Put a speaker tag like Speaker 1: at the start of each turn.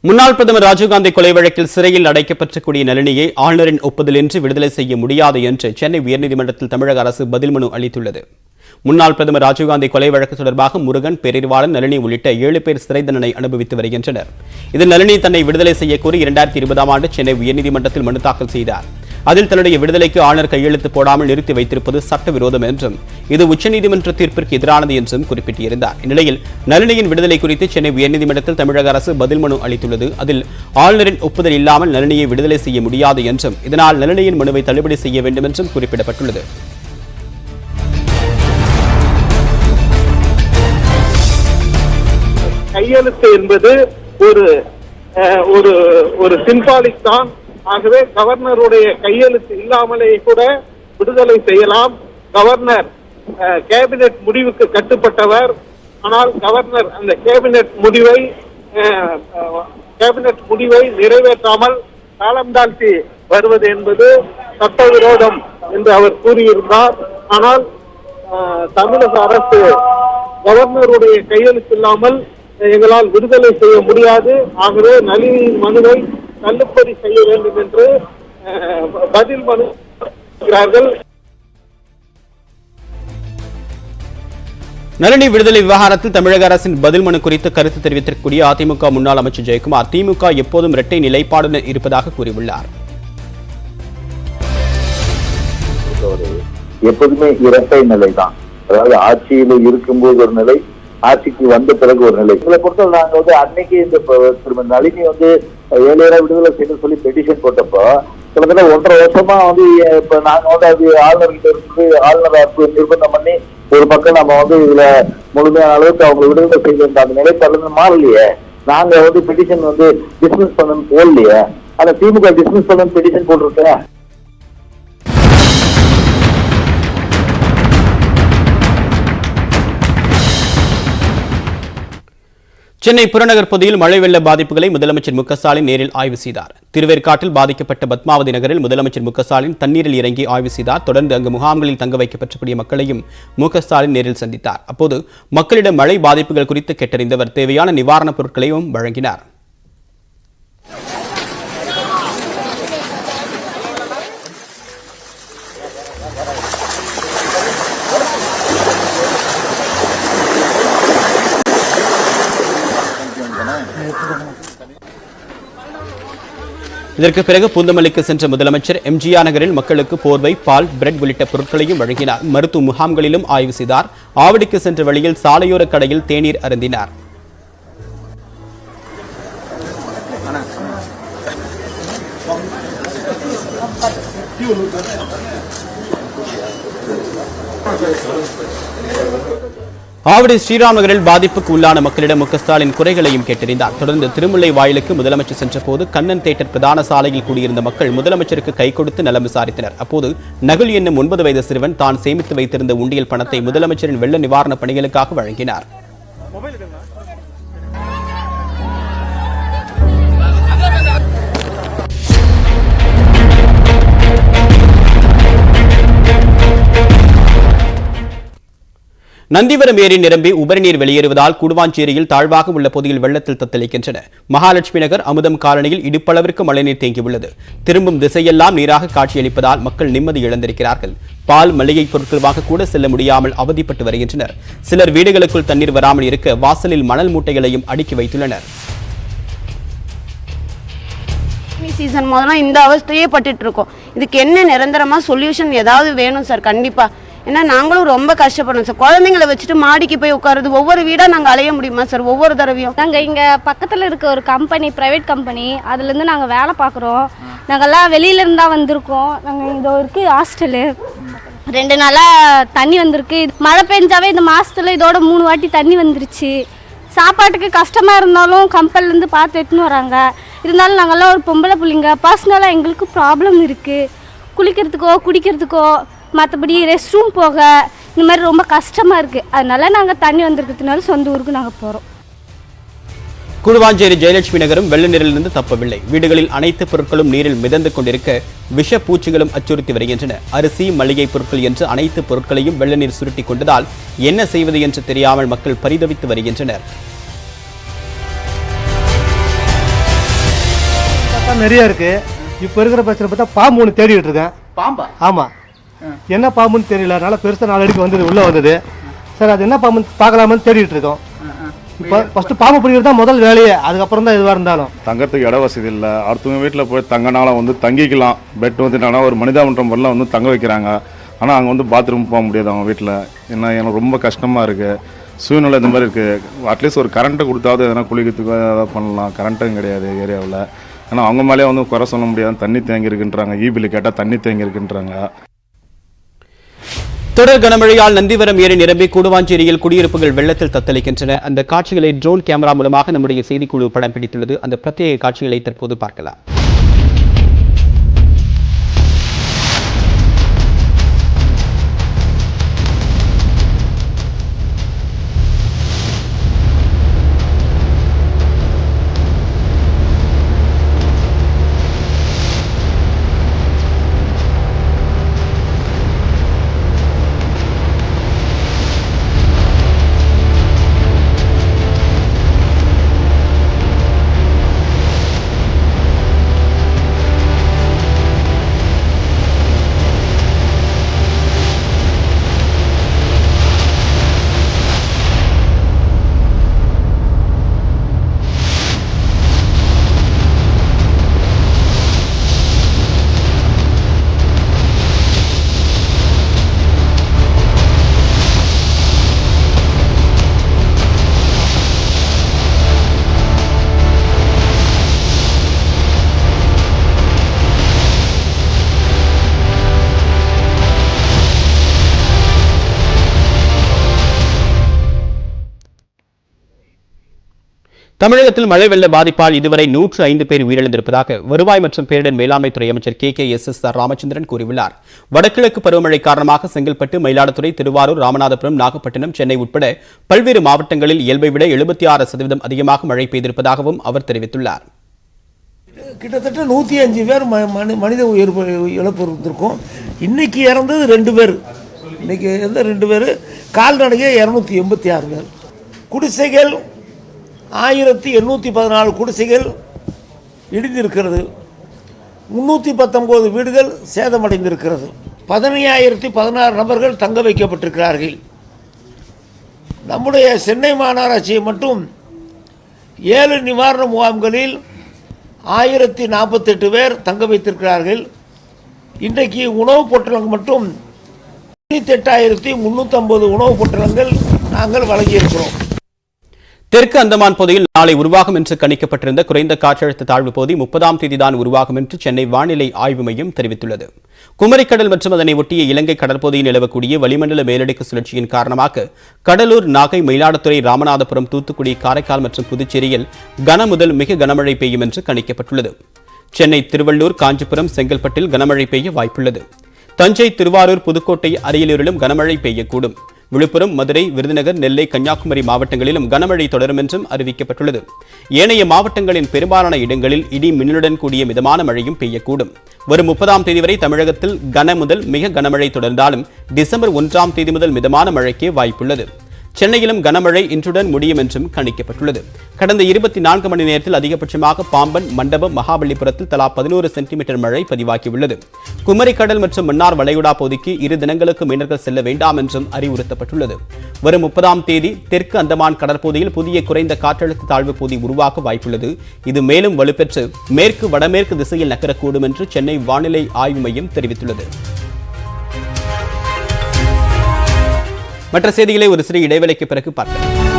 Speaker 1: முன்னாள் பிரதமர் ராஜீவ்காந்தி கொலை வழக்கில் சிறையில் அடைக்கப்பட்டிருக்கூடிய நளினியை ஆளுநரின் ஒப்புதலின்றி விடுதலை செய்ய முடியாது என்று சென்னை உயர்நீதிமன்றத்தில் தமிழக அரசு பதில் மனு அளித்துள்ளது. முன்னாள் பிரதமர் ராஜீவ்காந்தி கொலை வழக்கு தொடர்பாக முருகன், பேரறிவாளன், நளினி உள்ளிட்ட 7 பேர் சிறை தண்டனை அனுபவித்து வருகின்றனர். இதில் நளினி தன்னை விடுதலை செய்யக்கோரி 2020ஆம் ஆண்டு சென்னை உயர்நீதிமன்றத்தில் மனு தாக்கல் செய்தார். அதில் தன்னுடைய விடுதலைக்கு ஆளுநர் கையெழுத்து போடாமல் நிறுத்தி வைத்திருப்பது சட்டவிரோதம் என்றும் இது உச்சநீதிமன்ற தீர்ப்பிற்கு எதிரானது என்றும் குறிப்பிட்டிருந்தார். இந்நிலையில் நளினியின் விடுதலை குறித்து சென்னை உயர்நீதிமன்றத்தில் தமிழக அரசு பதில் மனு அளித்துள்ளது. அதில் ஆளுநரின் ஒப்புதல் இல்லாமல் நளினியை விடுதலை செய்ய முடியாது என்றும் இதனால் நளினியின் மனுவை தள்ளுபடி செய்ய வேண்டும் என்றும் குறிப்பிடப்பட்டுள்ளது.
Speaker 2: கையெழுத்து என்பது ஒரு சிம்பாலிக் தான். ஆகவே கவர்னருடைய கையெழுத்து இல்லாமலே கூட விடுதலை செய்யலாம். கவர்னர் கேபினெட் முடிவுக்கு கட்டுப்பட்டவர். ஆனால் கவர்னர் அந்த கேபினெட் முடிவை நிறைவேற்றாமல் காலம் தாழ்த்தி வருவது என்பது சட்டவிரோதம் என்று அவர் கூறியிருந்தார். ஆனால் தமிழக அரசு கவர்னருடைய கையெழுத்து இல்லாமல் எங்களால் விடுதலை செய்ய முடியாது, ஆகவே நளினியின் மனுவை தள்ளுபடி செய்ய வேண்டும் என்று பதில் மனு அளிக்கிறார்கள்.
Speaker 1: நளினி விடுதலை விவகாரத்தில் தமிழக அரசின் பதில் மனு குறித்து கருத்து தெரிவித்திருக்கக்கூடிய அதிமுக முன்னாள் அமைச்சர் ஜெயக்குமார், திமுக எப்போதும் இரட்டை நிலைப்பாடுடன் இருப்பதாக கூறியுள்ளார்.
Speaker 3: எப்போதுமே இரட்டை நிலைதான். அதாவது ஆட்சியில இருக்கும்போது ஒரு நிலை, ஆட்சிக்கு வந்த பிறகு ஒரு நிலை. இதை பொறுத்தவரை நாங்க அன்னைக்கு இந்த திரும்ப நளினி 7 விடுதலை செய்ய சொல்லி பெட்டிஷன் போட்டப்போ கிட்டத்தட்ட 1.5 வருஷமா இப்ப நாங்க அது ஆளுநர்கிட்ட இருந்து ஆளுநர் நிர்பந்தம் பண்ணி ஒரு பக்கம் நம்ம இதுல முழுமையான அளவுக்கு அவங்க விடுதலை செய்ய அந்த நிலைப்பாடு மாறலையே. நாங்க பெட்டிஷன் டிஸ்மிஸ் பண்ண போடலையே. ஆனா திமுக டிஸ்மிஸ் பண்ண பெட்டிஷன் போட்டிருக்கேன்.
Speaker 1: சென்னை புறநகர் பகுதியில் மழை வெள்ள பாதிப்புகளை முதலமைச்சர் மு.க.ஸ்டாலின் நேரில் ஆய்வு செய்தார். திருவேற்காட்டில் பாதிக்கப்பட்ட பத்மாவதி நகரில் முதலமைச்சர் மு.க.ஸ்டாலின் தண்ணீரில் இறங்கி ஆய்வு செய்தார். தொடர்ந்து அங்கு முகாம்களில் தங்க வைக்கப்பட்டிருக்கூடிய மக்களையும் மு.க.ஸ்டாலின் நேரில் சந்தித்தார். அப்போது மக்களிடம் மழை பாதிப்புகள் குறித்து கேட்டறிந்தவர் தேவையான நிவாரணப் பொருட்களையும் வழங்கினார். இதற்கு பிறகு பூந்தமல்லிக்கு சென்ற முதலமைச்சர் எம்ஜிஆர் நகரில் மக்களுக்கு போர்வை, பால், பிரெட் உள்ளிட்ட பொருட்களையும் வழங்கினார். மருத்துவ முகாம்களிலும் ஆய்வு செய்தார். ஆவடிக்கு சென்ற வழியில் சாலையோர கடையில் தேநீர் அருந்தினார். ஆவடி ஸ்ரீராம் நகரில் பாதிப்புக்கு உள்ளான மக்களிடம் மு.க.ஸ்டாலின் குறைகளையும் கேட்டறிந்தார். தொடர்ந்து திருமுல்லை வாயிலுக்கு முதலமைச்சர் சென்றபோது கண்ணன் தியேட்டர் பிரதான சாலையில் கூடியிருந்த மக்கள் முதலமைச்சருக்கு கை கொடுத்து நலம் விசாரித்தனர். அப்போது நகுல் என்னும் 9 வயது சிறுவன் தான் சேமித்து வைத்திருந்த உண்டியல் பணத்தை முதலமைச்சரின் வெள்ள நிவாரணப் பணிகளுக்காக வழங்கினார். நந்திவரம் ஏரி நிரம்பி உபரிநீர் வெளியேறுவதால் கூடுவாஞ்சேரியில் தாழ்வாக உள்ள பகுதியில் வெள்ளத்தில் தத்தளிக்கின்றன. மகாலட்சுமி நகர், அமுதம் காலனியில் இடுப்பளவிற்கு மழைநீர் தேங்கியுள்ளது. திரும்பும் திசையெல்லாம் நீராக காட்சியளிப்பதால் மக்கள் நிம்மதி இழந்திருக்கிறார்கள். பால், மளிகை பொருட்கள் வாங்க கூட செல்ல முடியாமல் அவதிப்பட்டு வருகின்றனர். சிலர் வீடுகளுக்குள் தண்ணீர் வராமல் இருக்க வாசலில் மணல் மூட்டைகளையும் அடுக்கி வைத்துள்ளனர்.
Speaker 4: சீசன் முதல்ல இந்த அவஸ்தையே பட்டுட்டு இருக்கோம். இதுக்கு என்ன நிரந்தரமா சொல்யூஷன் ஏதாவது வேணும் சார். கண்டிப்பா. ஏன்னா நாங்களும் ரொம்ப கஷ்டப்படுறோம் சார். குழந்தைங்களை வச்சுட்டு மாடிக்கு போய் உட்காருது. ஒவ்வொரு வீடாக நாங்கள் அலைய முடியுமா சார்? ஒவ்வொரு தடவையும்
Speaker 5: நாங்கள் இங்கே பக்கத்தில் இருக்க ஒரு கம்பெனி, ப்ரைவேட் கம்பெனி, அதுலேருந்து நாங்கள் வேலை பார்க்குறோம். நாங்கள்லாம் வெளியிலேருந்து தான் வந்திருக்கோம். நாங்கள் இதோ இருக்குது ஹாஸ்டலு. 2 நாளாக தண்ணி வந்திருக்கு. மழை பெஞ்சாவே இந்த மாதத்தில் இதோட 3 வாட்டி தண்ணி வந்துருச்சு. சாப்பாட்டுக்கு கஷ்டமாக இருந்தாலும் கம்பெனிலேருந்து பார்த்து எடுத்துன்னு வராங்க. இருந்தாலும் நாங்கள்லாம் ஒரு பொம்பளை பிள்ளைங்க. பர்சனலாக எங்களுக்கு ப்ராப்ளம் இருக்குது. குளிக்கிறதுக்கோ குடிக்கிறதுக்கோ மற்றபடி ரெஸ்ட் ரூம் போக இந்த மாதிரி ரொம்ப கஷ்டமாக இருக்குது. அதனால நாங்கள் தண்ணி வந்திருக்கிறதுனால சொந்த ஊருக்கு நாங்கள் போகிறோம்.
Speaker 1: கூடுவாஞ்சேரி ஜெயலட்சுமி நகரும் வெள்ள நீரிலிருந்து தப்பவில்லை. வீடுகளில் அனைத்து பொருட்களும் நீரில் மிதந்து கொண்டிருக்க விஷ பூச்சிகளும் அச்சுறுத்தி வருகின்றன. அரிசி, மளிகை பொருட்கள் என்று அனைத்து பொருட்களையும் வெள்ள நீர் சுருட்டி கொண்டதால் என்ன செய்வது என்று தெரியாமல் மக்கள் பரிதவித்து வருகின்றனர்.
Speaker 6: நிறைய இருக்கு. இப்போ இருக்கிற பிரச்சனை பார்த்தா பாம்பு ஒன்று தேடிட்டு இருக்கேன்.
Speaker 7: பாம்பா?
Speaker 6: ஆமாம். என்ன பாம்புன்னு தெரியல. நல்லா பெருசாக 4 அடிக்கு வந்தது, உள்ளே வந்தது. சார் அது என்ன பாம்புன்னு பார்க்கலாமான்னு தேடிட்டு இருக்கோம். இப்போ ஃபஸ்ட்டு பாம்பு பிடிக்கிறது தான் முதல் வேலையே, அதுக்கப்புறம் தான் எதுவாக இருந்தாலும்.
Speaker 8: தங்கத்துக்கு இட வசதி இல்லை. அடுத்தவங்க வீட்டில் போய் தங்கனால தங்கிக்கலாம். பெட் வந்துட்டாங்கன்னா ஒரு மனிதாமன்றம் வரலாம் தங்க வைக்கிறாங்க. ஆனால் அங்கே பாத்ரூம் போக முடியாது அவங்க வீட்டில். எனக்கு ரொம்ப கஷ்டமாக இருக்குது. சூழ்நிலை இந்த மாதிரி இருக்குது. அட்லீஸ்ட் ஒரு கரண்ட்டை கொடுத்தாவது எதனா குளிக்கிறதுக்கு ஏதாவது பண்ணலாம். கரண்ட்டும் கிடையாது ஏரியாவில். ஆனால் அவங்க மேலே குறை சொல்ல முடியாது. தண்ணி தேங்கி இருக்குன்றாங்க. ஈபியில் கேட்டால் தண்ணி தேங்கி இருக்குன்றாங்க.
Speaker 1: தொடர் கனமழையால் நந்திவரம் ஏரி நிரம்பி கூடுவாஞ்சேரியில் குடியிருப்புகள் வெள்ளத்தில் தத்தளிக்கின்றன. அந்த காட்சிகளை ட்ரோன் கேமரா மூலமாக நம்முடைய செய்திக்குழு படம் பிடித்துள்ளது. அந்த பிரத்யேக காட்சிகளை தற்போது பார்க்கலாம். தமிழகத்தில் மழை வெள்ள பாதிப்பால் இதுவரை 105 பேர் உயிரிழந்திருப்பதாக வருவாய் மற்றும் பேரிடர் மேலாண்மை துறை அமைச்சர் KKSSR ராமச்சந்திரன் கூறியுள்ளார். வடகிழக்கு பருவமழை காரணமாக செங்கல்பட்டு, மயிலாடுதுறை, திருவாரூர், ராமநாதபுரம், நாகப்பட்டினம், சென்னை உட்பட பல்வேறு மாவட்டங்களில் இயல்பை விட 76% அதிகமாக மழை பெய்திருப்பதாகவும் அவர் தெரிவித்துள்ளார்.
Speaker 9: கிட்டத்தட்ட 105 பேர் மனித உயிர் இழப்பு இருந்திருக்கும். இன்னைக்கு இறந்தது 2 பேர். இன்னைக்கு இருந்த 2 பேர். கால்நடையே 286 பேர். குடிசைகள் 1814 குடிசைகள் இடிந்திருக்கிறது. 319 வீடுகள் சேதமடைந்திருக்கிறது. 15,016 நபர்கள் தங்க வைக்கப்பட்டிருக்கிறார்கள். நம்முடைய சென்னை மாநகராட்சியை மட்டும் 7 நிவாரண முகாம்களில் 1048 பேர் தங்க வைத்திருக்கிறார்கள். இன்றைக்கு உணவுப் பொட்டலங்கள் மட்டும் 98,350 உணவுப் பொட்டலங்கள் நாங்கள் வழங்கியிருக்கிறோம்.
Speaker 1: தெற்கு அந்தமான் பகுதியில் நாளை உருவாகும் என்று கணிக்கப்பட்டிருந்த குறைந்த காற்றழுத்த தாழ்வு பகுதி 30ஆம் தேதி தான் உருவாகும் என்று சென்னை வானிலை ஆய்வு மையம் தெரிவித்துள்ளது. குமரிக்கடல் மற்றும் அதனை ஒட்டிய இலங்கை கடற்பகுதியில் நிலவக்கூடிய வளிமண்டல மேலடுக்கு சுழற்சியின் காரணமாக கடலூர், நாகை, மயிலாடுதுறை, ராமநாதபுரம், தூத்துக்குடி, காரைக்கால் மற்றும் புதுச்சேரியில் கன முதல் மிக கனமழை பெய்யும் என்று கணிக்கப்பட்டுள்ளது. சென்னை, திருவள்ளூர், காஞ்சிபுரம், செங்கல்பட்டில் கனமழை பெய்ய வாய்ப்புள்ளது. தஞ்சை, திருவாரூர், புதுக்கோட்டை, அரியலூரிலும் கனமழை பெய்யக்கூடும். விழுப்புரம், மதுரை, விருதுநகர், நெல்லை, கன்னியாகுமரி மாவட்டங்களிலும் கனமழை தொடரும் என்றும் அறிவிக்கப்பட்டுள்ளது. ஏனைய மாவட்டங்களின் பெரும்பாலான இடங்களில் இடி மின்னலுடன் கூடிய மிதமான மழையும் பெய்யக்கூடும். வரும் 30ஆம் தேதி வரை தமிழகத்தில் கன முதல் மிக கனமழை தொடர்ந்தாலும் டிசம்பர் 1ஆம் தேதி முதல் மிதமான மழைக்கே வாய்ப்புள்ளது. சென்னையிலும் கனமழை இன்றுடன் முடியும் என்றும் கணிக்கப்பட்டுள்ளது. கடந்த 24 மணி நேரத்தில் அதிகபட்சமாக பாம்பன், மண்டபம், மகாபலிபுரத்தில் தலா 11 சென்டிமீட்டர் மழை பதிவாகியுள்ளது. குமரிக்கடல் மற்றும் மன்னார் வளைகுடா பகுதிக்கு 2 தினங்களுக்கு மீனவர்கள் செல்ல வேண்டாம் என்றும் அறிவுறுத்தப்பட்டுள்ளது. வரும் 30ஆம் தேதி தெற்கு அந்தமான் கடற்பகுதியில் புதிய குறைந்த காற்றழுத்த தாழ்வு பகுதி உருவாக வாய்ப்புள்ளது. இது மேலும் வலுப்பெற்று மேற்கு வடமேற்கு திசையில் நகரக்கூடும் என்று சென்னை வானிலை ஆய்வு மையம் தெரிவித்துள்ளது. மற்ற செய்திகளை ஒரு சிறிய இடைவேளைக்கு பிறகு பார்க்கலாம்.